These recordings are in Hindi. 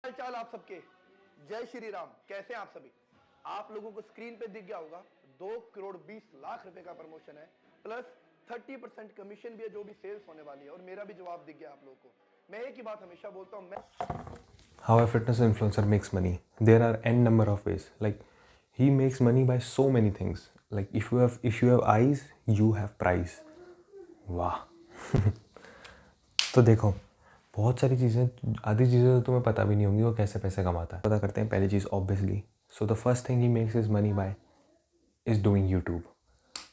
हाल चाल आप सबके। जय श्री राम। कैसे हैं आप सभी? आप लोगों को स्क्रीन पे दिख गया होगा 2 करोड़ 20 लाख रुपए का प्रमोशन है, प्लस 30% कमीशन भी है जो भी सेल्स होने वाली है। और मेरा भी जवाब दिख गया आप लोगों को। मैं एक ही बात हमेशा बोलता हूं, मैं How a fitness influencer makes money. There are n number of ways. Like he makes money by so many things. Like if you have eyes, you have price. वाह तो देखो, बहुत सारी चीज़ें, आधी चीज़ें तो तुम्हें पता भी नहीं होंगी वो कैसे पैसे कमाता है। पता करते हैं पहली चीज़ obviously. So the first thing he makes is money by is doing YouTube.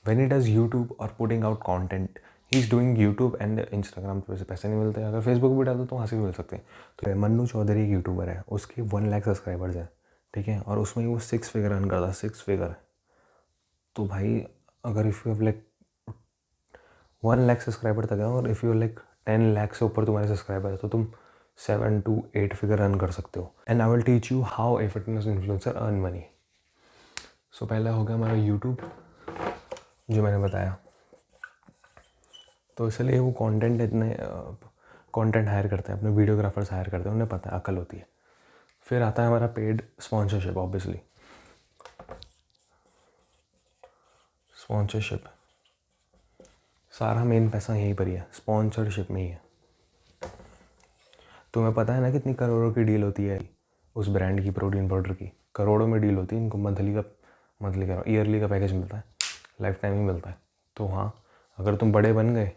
When he does YouTube or putting out content, he's doing YouTube and Instagram पे से पैसे नहीं मिलते। अगर Facebook भी डालते तो वहाँ से भी मिल सकते हैं। तो मन्नू चौधरी एक यूट्यूबर है, उसके 1 लाख सब्सक्राइबर्स हैं, ठीक है, और उसमें वो 6 फिगर अर्न करता है, 6 फिगर। तो भाई अगर if you have like 1 lakh subscriber तक है और इफ़ यू लाइक 10 लाख से ऊपर तुम्हारे सब्सक्राइबर है तो तुम 7 to 8 फिगर अर्न कर सकते हो। And I will teach you how a fitness influencer earn money. So पहला हो गया हमारा यूट्यूब, जो मैंने बताया। तो इसलिए वो कंटेंट हायर करते हैं, अपने वीडियोग्राफर्स हायर करते हैं, उन्हें पता है, अकल होती है। फिर आता है हमारा पेड स्पॉन्सरशिप। ऑब्वियसली स्पॉन्सरशिप, सारा मेन पैसा यहीं पर ही है, स्पॉन्सरशिप में ही है। तुम्हें पता है ना कितनी करोड़ों की डील होती है उस ब्रांड की, प्रोटीन पाउडर की। करोड़ों में डील होती है इनको। मंथली का ईयरली का पैकेज मिलता है, लाइफ टाइम ही मिलता है। तो हाँ, अगर तुम बड़े बन गए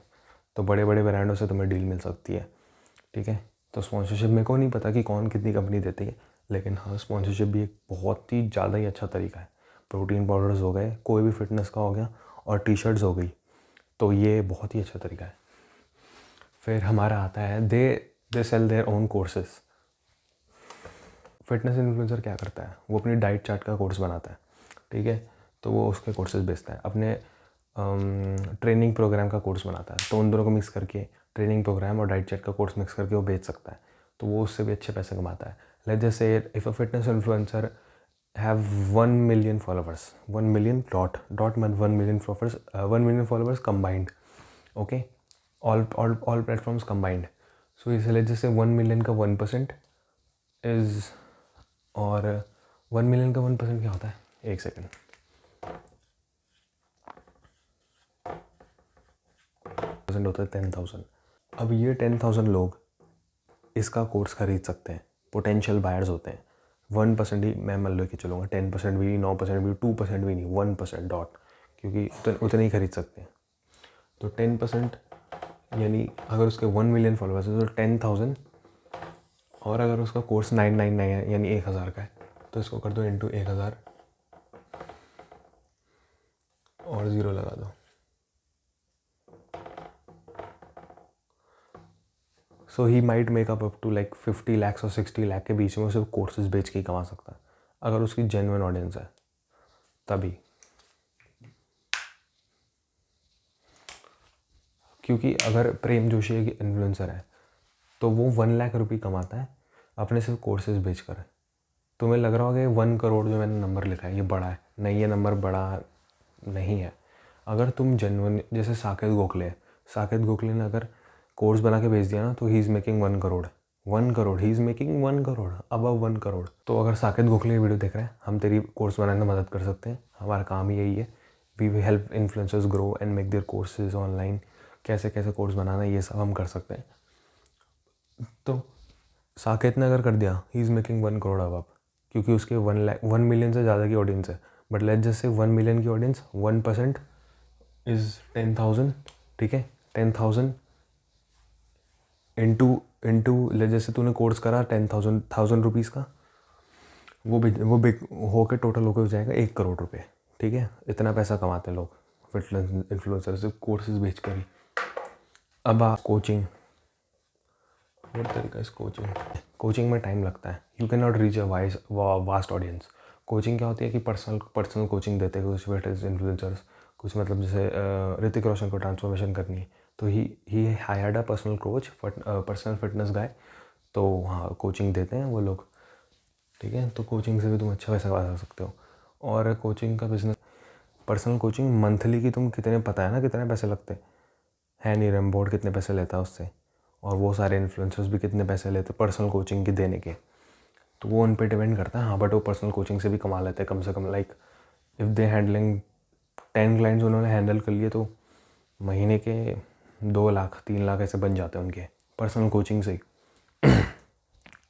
तो बड़े बड़े ब्रांडों से तुम्हें डील मिल सकती है, ठीक है। तो स्पॉन्सरशिप मेरे को नहीं पता कि कौन कितनी कंपनी देती है, लेकिन हाँ, स्पॉन्सरशिप भी एक बहुत ही ज़्यादा ही अच्छा तरीका है। प्रोटीन पाउडर्स हो गए, कोई भी फिटनेस का हो गया, और टी शर्ट्स हो गई, तो ये बहुत ही अच्छा तरीका है। फिर हमारा आता है they sell their own courses. Fitness influencer क्या करता है, वो अपनी डाइट चार्ट का कोर्स बनाता है, ठीक है। तो वो उसके कोर्सेज बेचता है, अपने ट्रेनिंग प्रोग्राम का कोर्स बनाता है। तो उन दोनों को मिक्स करके, ट्रेनिंग प्रोग्राम और डाइट चार्ट का कोर्स मिक्स करके वो बेच सकता है। तो वो उससे भी अच्छे पैसे कमाता है। Let's just say if a fitness influencer have 1 million followers, 1 million dot 1 million followers, 1 million followers combined, okay, all platforms combined. So इसलिए जैसे 1 मिलियन का 1% इज़, और 1 मिलियन का 1% क्या होता है, एक सेकेंड, परसेंट होता है 10,000। अब ये 10,000 लोग इसका कोर्स खरीद सकते हैं, पोटेंशियल बायर्स होते हैं। 1% ही मैं मान लो कि चलूँगा, 10% भी नहीं, 9% भी, 2% भी नहीं, 1% डॉट, क्योंकि उतने ही खरीद सकते हैं। तो 10%, यानी अगर उसके 1 मिलियन फॉलोअर्स है तो 10,000, और अगर उसका कोर्स 999 है यानी 1,000 का है, तो इसको कर दो इंटू 1,000 और 0 लगा दो। So he might make up to like 50 lakh और 60 लाख के बीच में वो सिर्फ कोर्सेज बेच के ही कमा सकता है, अगर उसकी जेन्युइन ऑडियंस है तभी। क्योंकि अगर प्रेम जोशी एक इन्फ्लुएंसर है तो वो 1 लाख रुपये कमाता है अपने सिर्फ कोर्सेज बेच कर। तुम्हें लग रहा होगा 1 करोड़ जो मैंने नंबर लिखा है ये बड़ा है, नहीं, ये नंबर बड़ा नहीं है। अगर तुम जेन्युइन, जैसे साकेत गोखले ने अगर कोर्स बना के भेज दिया ना, तो he is making 1 crore, 1 crore, he is making 1 crore, above 1 crore. तो अगर साकेत गोखले ये वीडियो देख रहे हैं, हम तेरी कोर्स बनाने में मदद कर सकते हैं, हमारा काम ही यही है। We will help influencers grow and make their courses online. कैसे कैसे कोर्स बनाना है ये सब हम कर सकते हैं। तो साकेत ने अगर कर दिया, ही इज़ मेकिंग 1 करोड़ अब, क्योंकि उसके 1 मिलियन से ज़्यादा की ऑडियंस है। बट लेट्स जस्ट से 1 मिलियन की ऑडियंस, 1% इज़ 10,000, ठीक है। 10,000 इंटू लेट्स जैसे तूने कोर्स करा 10,000 रुपीज़ का, वो बिग होकर टोटल होकर हो जाएगा 1 करोड़ रुपये, ठीक है। इतना पैसा कमाते हैं लोग फिटनेस इन्फ्लुएंसर से कोर्सेज बेच कर ही। अब कोचिंग, वो तरीका इस कोचिंग में टाइम लगता है। You can not reach a vast audience. Coaching क्या होती है कि पर्सनल कोचिंग देते हैं कुछ फिटनेस इन्फ्लुएंसर्स, कुछ मतलब जैसे ऋतिक रोशन को ट्रांसफॉर्मेशन करनी है तो he hired a personal coach, personal fitness guy. तो हाँ, कोचिंग देते हैं वो लोग, ठीक है। तो कोचिंग से भी तुम अच्छा पैसा कमा सकते हो। और कोचिंग का बिजनेस, पर्सनल कोचिंग मंथली की तुम कितने, पता है ना कितने पैसे लगते हैं, नीरम बोर्ड कितने पैसे लेता है उससे, और वो सारे इन्फ्लुएंसर्स भी कितने पैसे लेते पर्सनल कोचिंग की देने के। तो वो उन पे डिपेंड करता है। हाँ बट वो पर्सनल कोचिंग से भी कमा लेते हैं कम से कम। Like if they handling 10 clients उन्होंने हैंडल कर लिए तो महीने के 2 लाख 3 लाख ऐसे बन जाते हैं उनके पर्सनल कोचिंग से ही।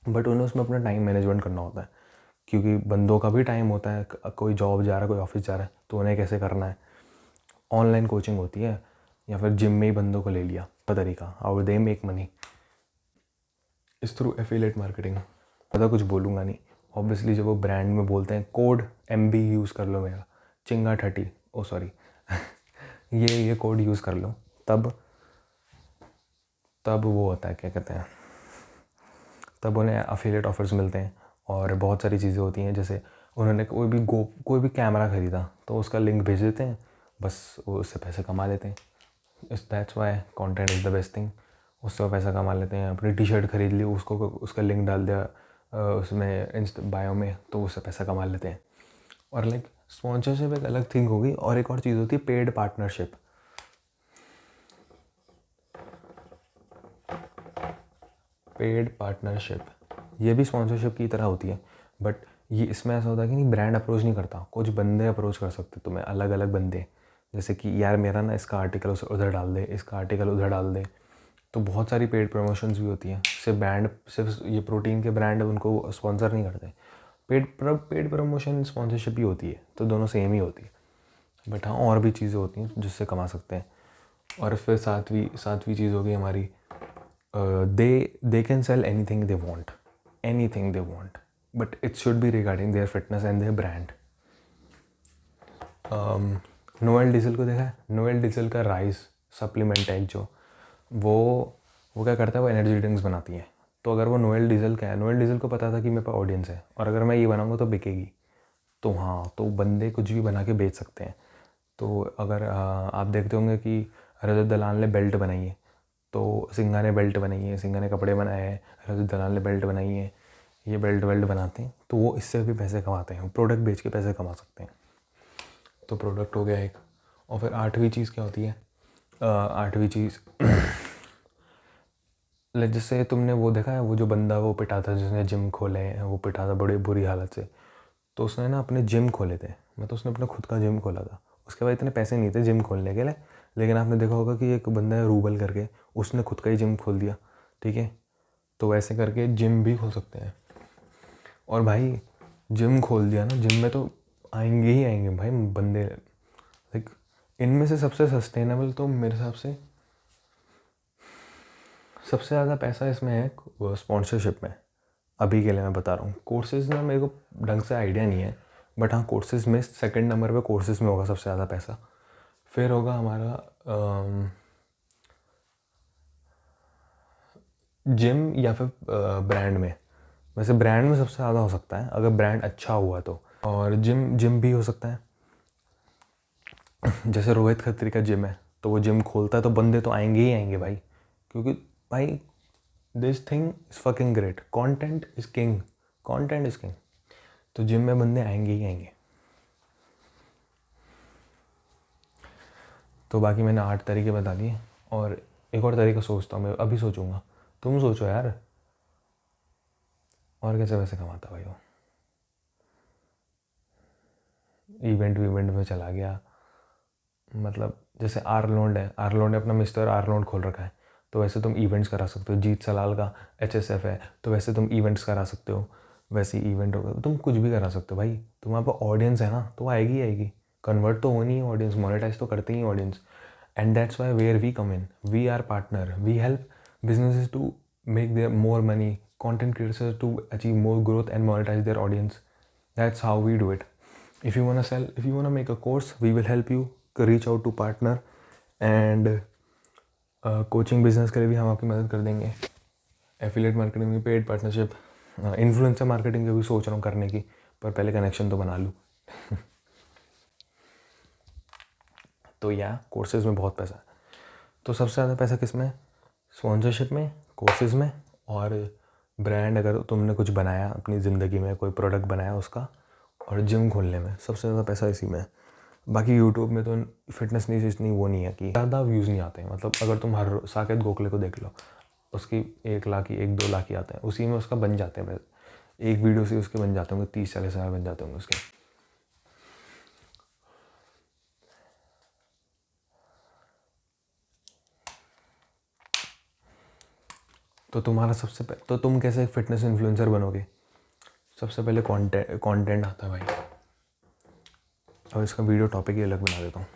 बट उन्हें उसमें अपना टाइम मैनेजमेंट करना होता है, क्योंकि बंदों का भी टाइम होता है, कोई जॉब जा रहा है कोई ऑफिस जा रहा है, तो उन्हें कैसे करना है। ऑनलाइन कोचिंग होती है या फिर जिम में ही बंदों को ले लिया। तरीका हाउ दे मेक मनी इस थ्रू एफिलिएट मार्केटिंग। ज़्यादा कुछ बोलूँगा नहीं। ऑब्वियसली जब वो ब्रांड में बोलते हैं कोड MB यूज़ कर लो मेरा चिंगा 30 ओ सॉरी ये कोड यूज़ कर लो, तब वो होता है क्या कहते हैं, तब उन्हें एफिलिएट ऑफर्स मिलते हैं। और बहुत सारी चीज़ें होती हैं, जैसे उन्होंने कोई भी कैमरा ख़रीदा तो उसका लिंक भेज देते हैं, बस वो उससे पैसे कमा लेते हैं। That's why content is the best thing. उससे वो पैसा कमा लेते हैं। अपनी टी-शर्ट खरीद ली, उसको उसका लिंक डाल दिया उसमें बायो में, तो उससे पैसा कमा लेते हैं। और लाइक स्पॉन्सरशिप एक अलग थिंग होगी। और एक और चीज़ होती है पेड पार्टनरशिप। पेड पार्टनरशिप ये भी स्पॉन्सरशिप की तरह होती है, बट ये इसमें ऐसा होता है कि नहीं, ब्रांड अप्रोच नहीं करता, कुछ बंदे अप्रोच कर सकते तुम्हें, अलग अलग बंदे। जैसे कि यार मेरा ना इसका आर्टिकल उधर डाल दे, इसका आर्टिकल उधर डाल दे। तो बहुत सारी पेड प्रमोशंस भी होती हैं। सिर्फ ये प्रोटीन के ब्रांड उनको स्पॉन्सर नहीं करते। पेड प्रमोशन स्पॉन्सरशिप भी होती है, तो दोनों सेम ही होती है। बट हाँ और भी चीज़ें होती हैं जिससे कमा सकते हैं। और फिर सातवीं चीज़ होगी हमारी, they can sell anything they want, but it should be regarding their fitness and their brand. Noel diesel को देखा है? नोएल डीजल का राइस सप्लीमेंट है जो, वो क्या करता है, वो एनर्जी ड्रिंक्स बनाती है। तो अगर वो नोएल डीजल का है, नोएल डीजल को पता था कि मेरे पास ऑडियंस है और अगर मैं ये बनाऊंगा तो बिकेगी, तो हाँ तो बंदे कुछ भी बना के बेच सकते हैं। तो अगर आप देखते होंगे कि रजत दलाल ने बेल्ट बनाई है, तो सिंघा ने बेल्ट बनाई है, सिंघा ने कपड़े बनाए हैं, रजत दलाल ने बेल्ट बनाई है, ये बेल्ट बनाते हैं, तो वो इससे भी पैसे कमाते हैं, प्रोडक्ट बेच के पैसे कमा सकते हैं। तो प्रोडक्ट हो गया एक। और फिर 8वीं चीज़ क्या होती है? 8वीं चीज़ जैसे तुमने वो देखा है, वो जो बंदा वो पिटा था जिसने जिम खोले हैं, वो पिटा था बड़ी बुरी हालत से, तो उसने ना अपने जिम खोले थे, मतलब उसने अपना खुद का जिम खोला था। उसके बाद इतने पैसे नहीं थे जिम खोलने के लिए, लेकिन आपने देखा होगा कि एक बंदा है रूबल करके, उसने खुद का ही जिम खोल दिया, ठीक है। तो वैसे करके जिम भी खोल सकते हैं। और भाई जिम खोल दिया ना, जिम में तो आएंगे ही आएंगे भाई बंदे। लाइक इनमें से सबसे सस्टेनेबल तो मेरे हिसाब से सबसे ज़्यादा पैसा इसमें है स्पॉन्सरशिप में। अभी के लिए मैं बता रहा हूँ। कोर्सेज़ में मेरे को ढंग से आइडिया नहीं है, बट हाँ कोर्सेज़ में सेकंड नंबर पे कोर्सेज़ में होगा सबसे ज़्यादा पैसा। फिर होगा हमारा जिम या फिर ब्रांड में। वैसे ब्रांड में सबसे ज़्यादा हो सकता है अगर ब्रांड अच्छा हुआ तो, और जिम भी हो सकता है। जैसे रोहित खत्री का जिम है, तो वो जिम खोलता है तो बंदे तो आएंगे ही आएंगे भाई, क्योंकि भाई this thing is fucking great, content is king, content is king. तो जिम में बंदे आएंगे ही आएंगे। तो बाकी मैंने 8 तरीके बता दिए, और एक और तरीका सोचता हूँ मैं, अभी सोचूंगा, तुम सोचो यार और कैसे पैसे कमाता भाई वो। इवेंट में चला गया, मतलब जैसे आर्लोड है, आर्लोड ने अपना मिस्टर आर्लोड खोल रखा है, तो वैसे तुम इवेंट्स करा सकते हो। जीत सलाल का HSF है, तो वैसे तुम इवेंट्स करा सकते हो। वैसे इवेंट होगा, तुम कुछ भी करा सकते हो भाई। तुम्हारे पास ऑडियंस है ना, तो वो आएगी आएगी, कन्वर्ट तो होनी है ऑडियंस, मोनेटाइज तो करते ही audience. And that's why where we come in, we are partner, we help businesses to make their more money, content creators to achieve more growth and monetize their audience. That's how we do it. If you want to sell, if you want to make a course, we will help you reach out to partner, and coaching business के लिए भी हम आपकी मदद कर देंगे। एफिलिएट मार्केटिंग की पेड पार्टनरशिप, इन्फ्लुएंसर मार्केटिंग का भी सोच रहा हूँ करने की, पर पहले कनेक्शन तो बना लूँ। तो या कोर्सेज में बहुत पैसा है। तो सबसे ज़्यादा पैसा किस में? स्पॉन्सरशिप में, कोर्सेज में, और ब्रांड अगर तुमने कुछ बनाया अपनी ज़िंदगी में, कोई प्रोडक्ट बनाया उसका, और जिम खोलने में सबसे ज़्यादा पैसा इसी में है। बाकी यूट्यूब में तो फिटनेस न्यूज़ इतनी वो नहीं है कि ज़्यादा व्यूज़ नहीं आते हैं। मतलब अगर तुम हर साकेत गोखले को देख लो, उसकी 1 लाख ही 1-2 लाख ही आते हैं, उसी में उसका बन जाते हैं एक वीडियो से उसके बन जाते होंगे 30-40 हज़ार बन जाते होंगे उसके। तो तुम्हारा तो तुम कैसे फिटनेस इन्फ्लुएंसर बनोगे? सबसे पहले कंटेंट आता है भाई। अब इसका वीडियो टॉपिक ही अलग बना देता हूँ।